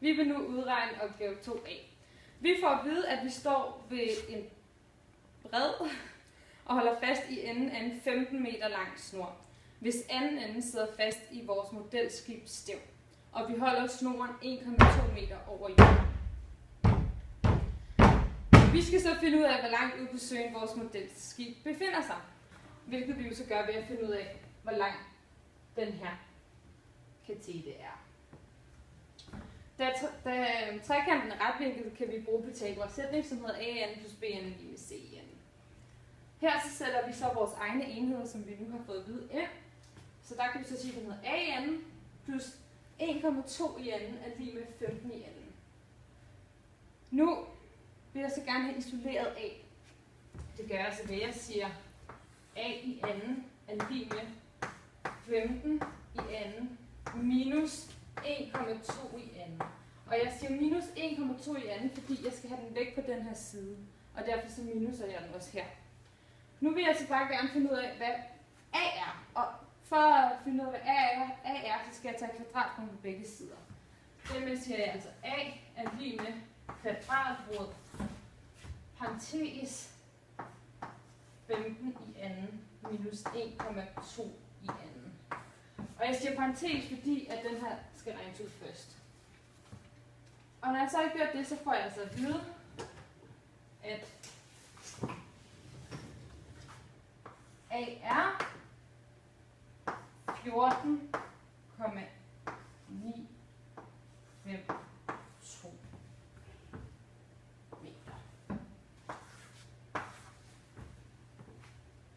Vi vil nu udregne opgave 2a. Vi får at vide, at vi står ved en bred og holder fast i enden af en 15 meter lang snor, hvis anden ende sidder fast i vores modelskibs stæv, og vi holder snoren 1,2 meter over jorden. Vi skal så finde ud af, hvor langt ude på søen vores modelskib befinder sig, hvilket vi jo så gør ved at finde ud af, hvor lang den her katete er. Da trekanten er retvinklet, kan vi bruge Pythagoras sætning, som hedder a plus b lig med c. Her så sætter vi så vores egne enheder, som vi nu har fået at vide ind. Så der kan vi så sige, at den hedder a plus 1,2 i anden er lig med 15 i anden. Nu vil jeg så gerne have isoleret a. Det gør jeg så ved, at jeg siger a i anden er lig med 15 i anden minus 1,2 i anden. Og jeg siger minus 1,2 i anden, fordi jeg skal have den væk på den her side. Og derfor så minuser jeg den også her. Nu vil jeg så bare gerne finde ud af, hvad a er. Og for at finde ud af, hvad a er, så skal jeg tage kvadratroden på begge sider. Dermed siger jeg altså, a er lig med kvadratrod parentes 15 i anden minus 1,2 i anden. Og jeg siger parentes, fordi at den her skal regnes ud først. Og når jeg så har gjort det, så får jeg altså at vide, at a er 14,953